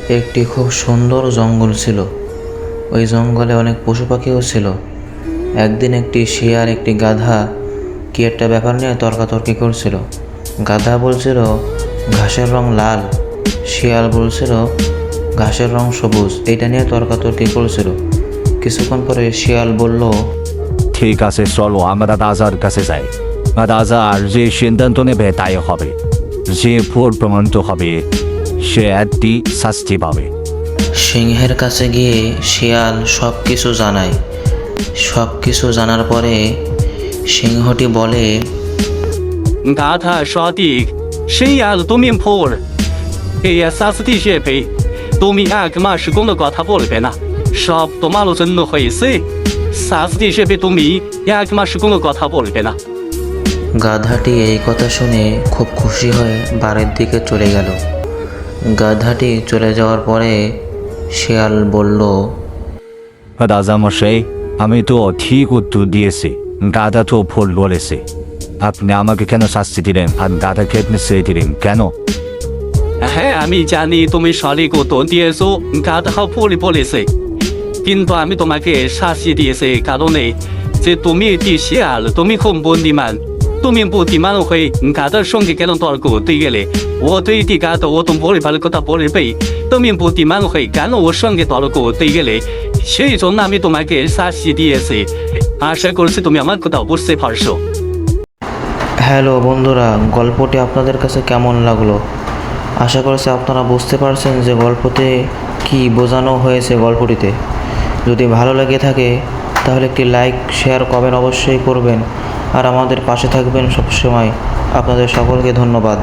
একটি খুব সুন্দর জঙ্গল ছিল। ওই জঙ্গলে অনেক পশু পাখিও ছিল। একদিন একটি শিয়াল একটি গাধা কি একটা ব্যাপার নিয়ে তর্কাতর্কি করছিল। গাধা বলছিল ঘাসের রং লাল, শিয়াল বলছিল ঘাসের রং সবুজ। এইটা নিয়ে তর্কাতর্কি করছিল। কিছুক্ষণ পরে শিয়াল বলল, ঠিক আছে, চলো আমরা রাজার কাছে যাই। রাজার যে সিদ্ধান্ত নেবে তাই হবে। যে ভুল প্রমাণিত হবে সে একটি শাস্তি পাবে। সিংহের কাছে গিয়ে শিয়াল সব কিছু জানায়। সব কিছু জানার পরে সিংহটি বলে, গাধা সঠিক, শিয়াল তুমি ভুল। এই শাস্তি হিসেবে তুমি 1 মাস কোনো কথা বলবে না, সব তোমার জন্য হয়েছে। শাস্তি হিসেবে তুমি 1 মাস কোনো কথা বলবে না। গাধাটি এই কথা শুনে খুব খুশি হয়ে বাড়ির দিকে চলে গেল। গাধাটি চলে যাওয়ার পরে শিয়াল বলল, রাজামশাই, আমি তো ঠিক উত্তর দিয়েছি, গাধা তো ভুল বলেছে। আপনি আমাকে কেন শাস্তি দিলেন আর গাধাকে আপনি ছেড়ে দিলেন কেন? হ্যাঁ, আমি জানি তুমি সঠিক উত্তর দিয়েছো, গাধা ভুল বলেছে। কিন্তু আমি তোমাকে শাস্তি দিয়েছি কারণে যে তুমি একটি শিয়াল, তুমি খুব বুদ্ধিমান। তুমি বুদ্ধিমান হয়ে গাধার সঙ্গে কেন তর্ক করতে গেলে? ও তো একটি গাধা, ও তো বলে ভালো কথা বলবেই। তুমি বুদ্ধিমান হয়ে কেন ওর সঙ্গে তর্ক করতে গেলে? সেই জন্য আমি তোমাকে শাস্তি দিয়েছি। আশা করছি তুমি আমার কথা বুঝতে পারছো। হ্যালো বন্ধুরা, গল্পটি আপনাদের কাছে কেমন লাগলো? আশা করছি আপনারা বুঝতে পারছেন যে গল্পতে কি বোঝানো হয়েছে গল্পটিতে। যদি ভালো লেগে থাকে তাহলে একটি লাইক, শেয়ার, কমেন্ট অবশ্যই করবেন আর আমাদের পাশে থাকবেন সবসময়। আপনাদের সকলকে ধন্যবাদ।